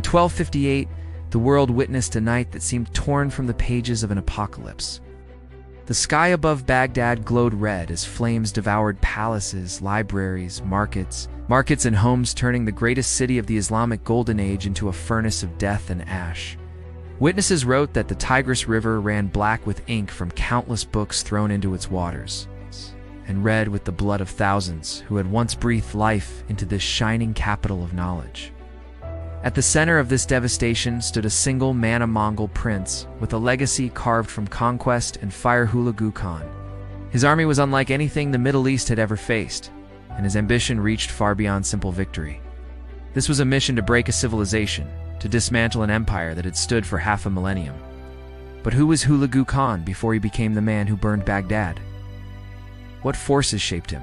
1258, the world witnessed a night that seemed torn from the pages of an apocalypse. The sky above Baghdad glowed red as flames devoured palaces, libraries, markets and homes, turning the greatest city of the Islamic Golden Age into a furnace of death and ash. Witnesses wrote that the Tigris River ran black with ink from countless books thrown into its waters, and red with the blood of thousands who had once breathed life into this shining capital of knowledge. At the center of this devastation stood a single man, a Mongol prince, with a legacy carved from conquest and fire, Hulagu Khan. His army was unlike anything the Middle East had ever faced, and his ambition reached far beyond simple victory. This was a mission to break a civilization, to dismantle an empire that had stood for half a millennium. But who was Hulagu Khan before he became the man who burned Baghdad? What forces shaped him?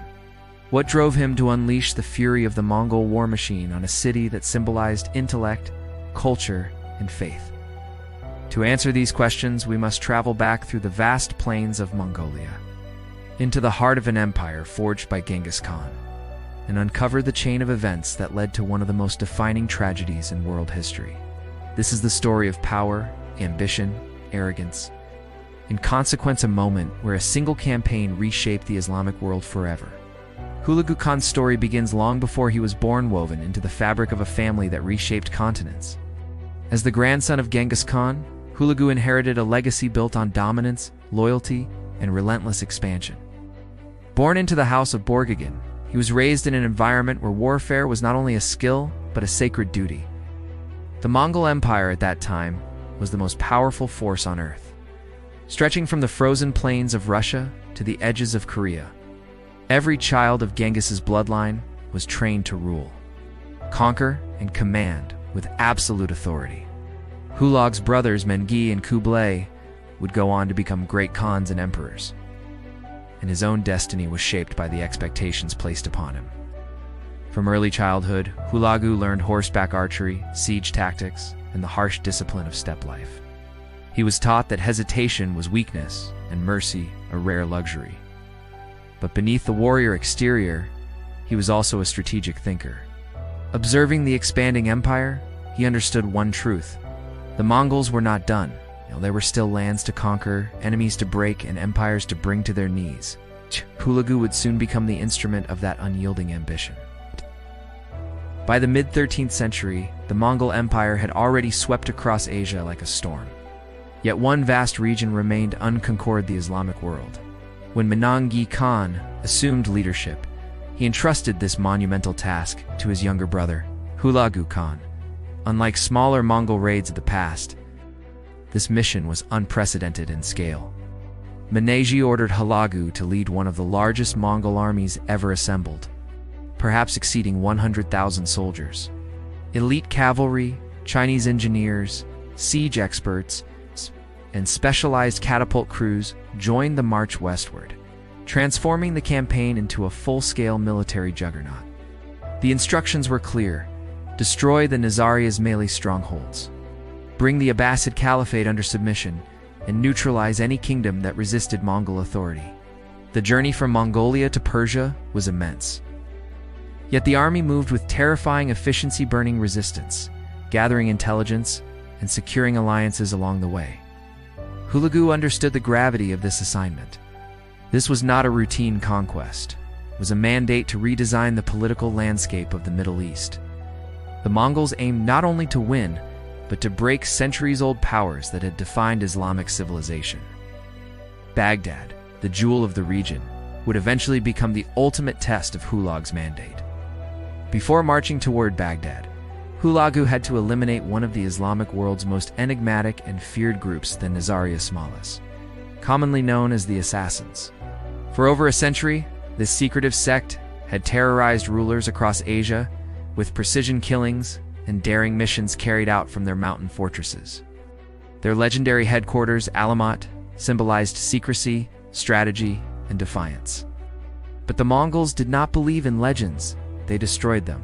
What drove him to unleash the fury of the Mongol war machine on a city that symbolized intellect, culture, and faith? To answer these questions, we must travel back through the vast plains of Mongolia, into the heart of an empire forged by Genghis Khan, and uncover the chain of events that led to one of the most defining tragedies in world history. This is the story of power, ambition, arrogance, in consequence, a moment where a single campaign reshaped the Islamic world forever. Hulagu Khan's story begins long before he was born, woven into the fabric of a family that reshaped continents. As the grandson of Genghis Khan, Hulagu inherited a legacy built on dominance, loyalty, and relentless expansion. Born into the house of Borgigin, he was raised in an environment where warfare was not only a skill, but a sacred duty. The Mongol Empire at that time was the most powerful force on earth, stretching from the frozen plains of Russia to the edges of Korea. Every child of Genghis's bloodline was trained to rule, conquer, and command with absolute authority. Hulag's brothers Mengi and Kublai would go on to become great Khans and emperors, and his own destiny was shaped by the expectations placed upon him. From early childhood, Hulagu learned horseback archery, siege tactics, and the harsh discipline of steppe life. He was taught that hesitation was weakness and mercy a rare luxury. But beneath the warrior exterior, he was also a strategic thinker. Observing the expanding empire, he understood one truth: the Mongols were not done. There were still lands to conquer, enemies to break, and empires to bring to their knees. Hulagu would soon become the instrument of that unyielding ambition. By the mid-13th century, the Mongol Empire had already swept across Asia like a storm. Yet one vast region remained unconquered: the Islamic world. When Mongol Khan assumed leadership, he entrusted this monumental task to his younger brother, Hulagu Khan. Unlike smaller Mongol raids of the past, this mission was unprecedented in scale. Meneji ordered Hulagu to lead one of the largest Mongol armies ever assembled, perhaps exceeding 100,000 soldiers. Elite cavalry, Chinese engineers, siege experts, and specialized catapult crews joined the march westward, transforming the campaign into a full-scale military juggernaut. The instructions were clear: destroy the Nizari Ismaili strongholds, bring the Abbasid Caliphate under submission, and neutralize any kingdom that resisted Mongol authority. The journey from Mongolia to Persia was immense. Yet the army moved with terrifying efficiency, burning resistance, gathering intelligence, and securing alliances along the way. Hulagu understood the gravity of this assignment. This was not a routine conquest. It was a mandate to redesign the political landscape of the Middle East. The Mongols aimed not only to win, but to break centuries-old powers that had defined Islamic civilization. Baghdad, the jewel of the region, would eventually become the ultimate test of Hulag's mandate. Before marching toward Baghdad, Hulagu had to eliminate one of the Islamic world's most enigmatic and feared groups, the Nizari Ismailis, commonly known as the Assassins. For over a century, this secretive sect had terrorized rulers across Asia with precision killings and daring missions carried out from their mountain fortresses. Their legendary headquarters, Alamat, symbolized secrecy, strategy, and defiance. But the Mongols did not believe in legends; they destroyed them.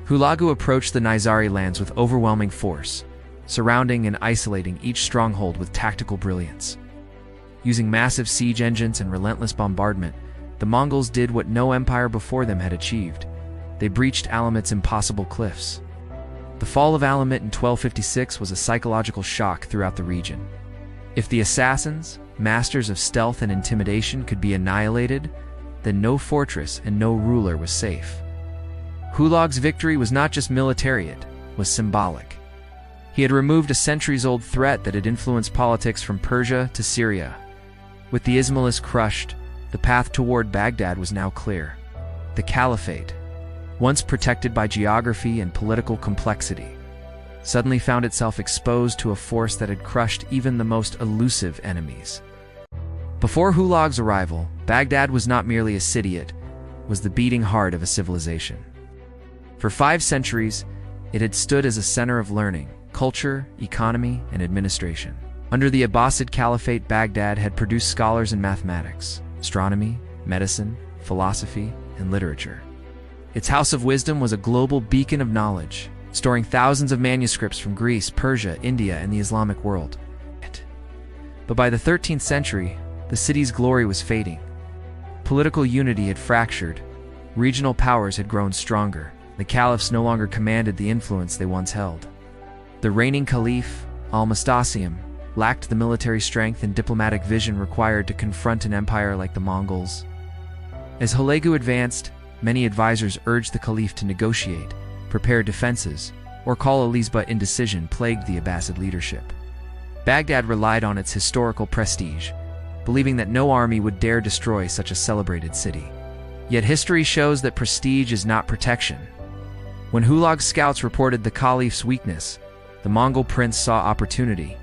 Hulagu approached the Nizari lands with overwhelming force, surrounding and isolating each stronghold with tactical brilliance. Using massive siege engines and relentless bombardment, the Mongols did what no empire before them had achieved. They breached Alamat's impossible cliffs. The fall of Alamut in 1256 was a psychological shock throughout the region. If the assassins, masters of stealth and intimidation, could be annihilated, then no fortress and no ruler was safe. Hulag's victory was not just military, it was symbolic. He had removed a centuries-old threat that had influenced politics from Persia to Syria. With the Ismailis crushed, the path toward Baghdad was now clear. The Caliphate, once protected by geography and political complexity, suddenly found itself exposed to a force that had crushed even the most elusive enemies. Before Hulag's arrival, Baghdad was not merely a city, it was the beating heart of a civilization. For 5 centuries, it had stood as a center of learning, culture, economy, and administration. Under the Abbasid Caliphate, Baghdad had produced scholars in mathematics, astronomy, medicine, philosophy, and literature. Its house of wisdom was a global beacon of knowledge, storing thousands of manuscripts from Greece, Persia, India, and the Islamic world. But by the 13th century, the city's glory was fading. Political unity had fractured, regional powers had grown stronger, the caliphs no longer commanded the influence they once held. The reigning caliph, Al-Mustasim, lacked the military strength and diplomatic vision required to confront an empire like the Mongols. As Hulagu advanced, many advisors urged the caliph to negotiate, prepare defenses, or call a lease, but indecision plagued the Abbasid leadership. Baghdad relied on its historical prestige, believing that no army would dare destroy such a celebrated city. Yet history shows that prestige is not protection. When Hulag's scouts reported the caliph's weakness, the Mongol prince saw opportunity.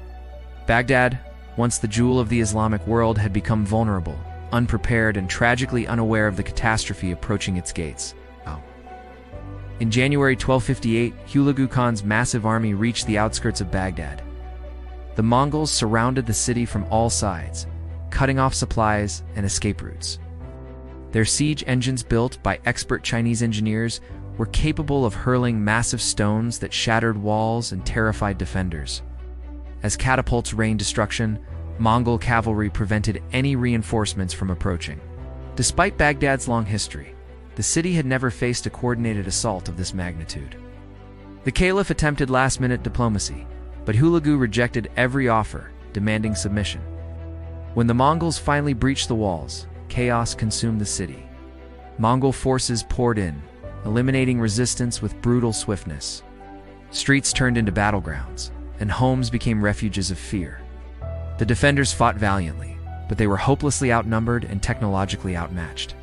Baghdad, once the jewel of the Islamic world, had become vulnerable, unprepared, and tragically unaware of the catastrophe approaching its gates. In January 1258, Hulagu Khan's massive army reached the outskirts of Baghdad. The Mongols surrounded the city from all sides, cutting off supplies and escape routes. Their siege engines, built by expert Chinese engineers, were capable of hurling massive stones that shattered walls and terrified defenders. As catapults rained destruction, Mongol cavalry prevented any reinforcements from approaching. Despite Baghdad's long history, the city had never faced a coordinated assault of this magnitude. The caliph attempted last-minute diplomacy, but Hulagu rejected every offer, demanding submission. When the Mongols finally breached the walls, chaos consumed the city. Mongol forces poured in, eliminating resistance with brutal swiftness. Streets turned into battlegrounds, and homes became refuges of fear. The defenders fought valiantly, but they were hopelessly outnumbered and technologically outmatched.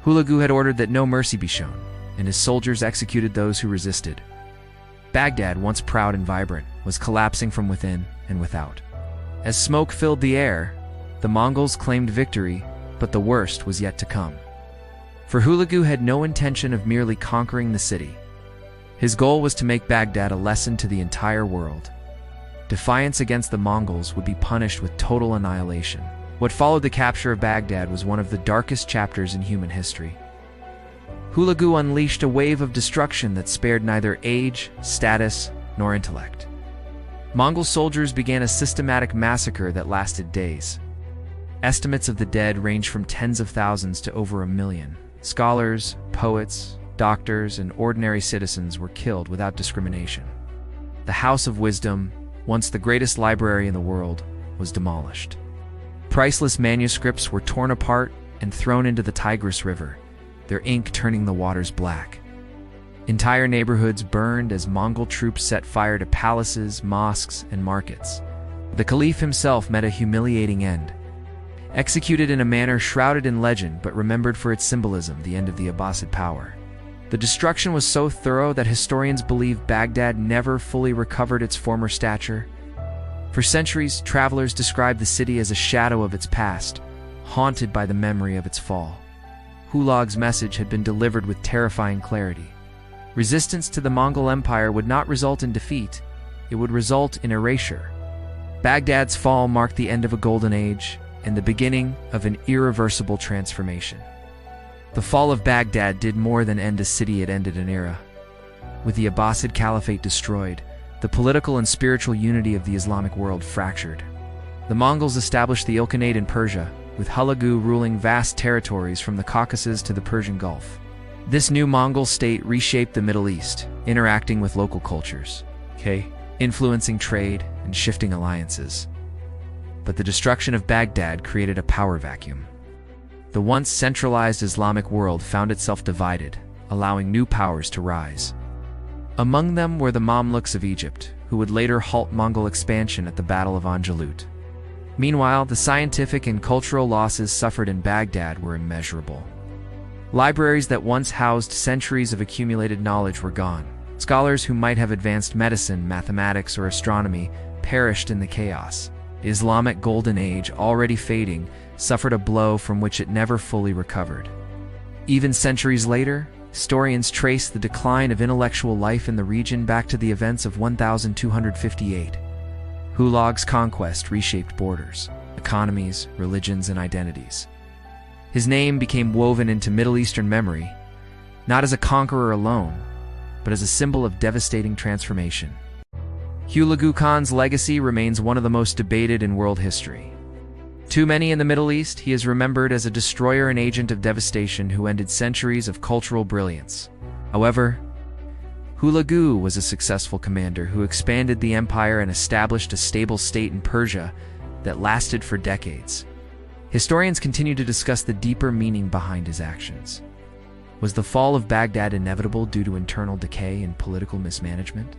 Hulagu had ordered that no mercy be shown, and his soldiers executed those who resisted. Baghdad, once proud and vibrant, was collapsing from within and without. As smoke filled the air, the Mongols claimed victory, but the worst was yet to come. For Hulagu had no intention of merely conquering the city. His goal was to make Baghdad a lesson to the entire world. Defiance against the Mongols would be punished with total annihilation. What followed the capture of Baghdad was one of the darkest chapters in human history. Hulagu unleashed a wave of destruction that spared neither age, status, nor intellect. Mongol soldiers began a systematic massacre that lasted days. Estimates of the dead range from tens of thousands to over 1 million. Scholars, poets, doctors, and ordinary citizens were killed without discrimination. The House of Wisdom, once the greatest library in the world, was demolished. Priceless manuscripts were torn apart and thrown into the Tigris River, their ink turning the waters black. Entire neighborhoods burned as Mongol troops set fire to palaces, mosques, and markets. The caliph himself met a humiliating end. Executed in a manner shrouded in legend but remembered for its symbolism, the end of the Abbasid power. The destruction was so thorough that historians believe Baghdad never fully recovered its former stature. For centuries, travelers described the city as a shadow of its past, haunted by the memory of its fall. Hulag's message had been delivered with terrifying clarity. Resistance to the Mongol Empire would not result in defeat, it would result in erasure. Baghdad's fall marked the end of a golden age and the beginning of an irreversible transformation. The fall of Baghdad did more than end a city, it ended an era. With the Abbasid Caliphate destroyed, the political and spiritual unity of the Islamic world fractured. The Mongols established the Ilkhanate in Persia, with Hulagu ruling vast territories from the Caucasus to the Persian Gulf. This new Mongol state reshaped the Middle East, interacting with local cultures, influencing trade and shifting alliances. But the destruction of Baghdad created a power vacuum. The once centralized Islamic world found itself divided, allowing new powers to rise. Among them were the Mamluks of Egypt, who would later halt Mongol expansion at the Battle of Anjalut. Meanwhile, the scientific and cultural losses suffered in Baghdad were immeasurable. Libraries that once housed centuries of accumulated knowledge were gone. Scholars who might have advanced medicine, mathematics, or astronomy perished in the chaos. The Islamic Golden Age, already fading, suffered a blow from which it never fully recovered. Even centuries later, historians trace the decline of intellectual life in the region back to the events of 1258. Hulag's conquest reshaped borders, economies, religions, and identities. His name became woven into Middle Eastern memory, not as a conqueror alone, but as a symbol of devastating transformation. Hulagu Khan's legacy remains one of the most debated in world history. To many in the Middle East, he is remembered as a destroyer and agent of devastation who ended centuries of cultural brilliance. However, Hulagu was a successful commander who expanded the empire and established a stable state in Persia that lasted for decades. Historians continue to discuss the deeper meaning behind his actions. Was the fall of Baghdad inevitable due to internal decay and political mismanagement?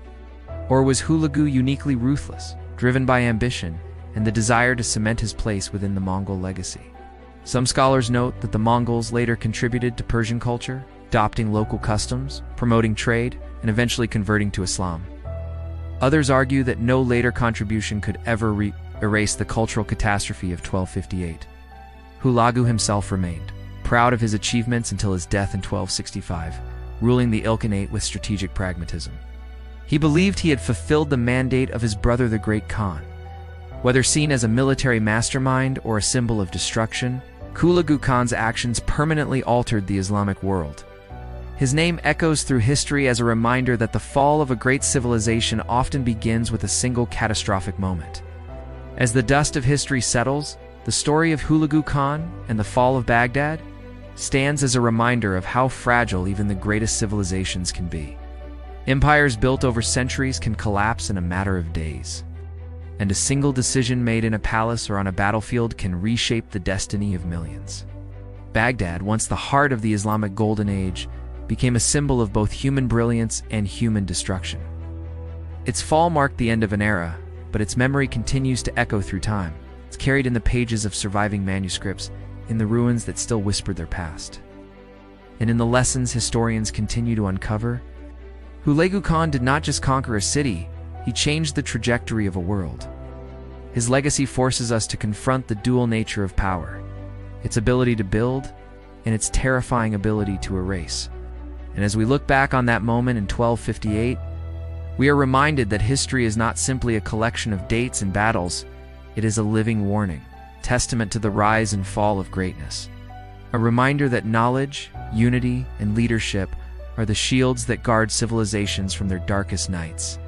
Or was Hulagu uniquely ruthless, driven by ambition and the desire to cement his place within the Mongol legacy? Some scholars note that the Mongols later contributed to Persian culture, adopting local customs, promoting trade, and eventually converting to Islam. Others argue that no later contribution could ever erase the cultural catastrophe of 1258. Hulagu himself remained, proud of his achievements until his death in 1265, ruling the Ilkhanate with strategic pragmatism. He believed he had fulfilled the mandate of his brother the Great Khan. Whether seen as a military mastermind or a symbol of destruction, Hulagu Khan's actions permanently altered the Islamic world. His name echoes through history as a reminder that the fall of a great civilization often begins with a single catastrophic moment. As the dust of history settles, the story of Hulagu Khan and the fall of Baghdad stands as a reminder of how fragile even the greatest civilizations can be. Empires built over centuries can collapse in a matter of days, and a single decision made in a palace or on a battlefield can reshape the destiny of millions. Baghdad, once the heart of the Islamic Golden Age, became a symbol of both human brilliance and human destruction. Its fall marked the end of an era, but its memory continues to echo through time. It's carried in the pages of surviving manuscripts, in the ruins that still whispered their past. And in the lessons historians continue to uncover, Hulagu Khan did not just conquer a city, he changed the trajectory of a world. His legacy forces us to confront the dual nature of power, its ability to build and its terrifying ability to erase. And as we look back on that moment in 1258, we are reminded that history is not simply a collection of dates and battles, it is a living warning, testament to the rise and fall of greatness. A reminder that knowledge, unity, and leadership are the shields that guard civilizations from their darkest nights.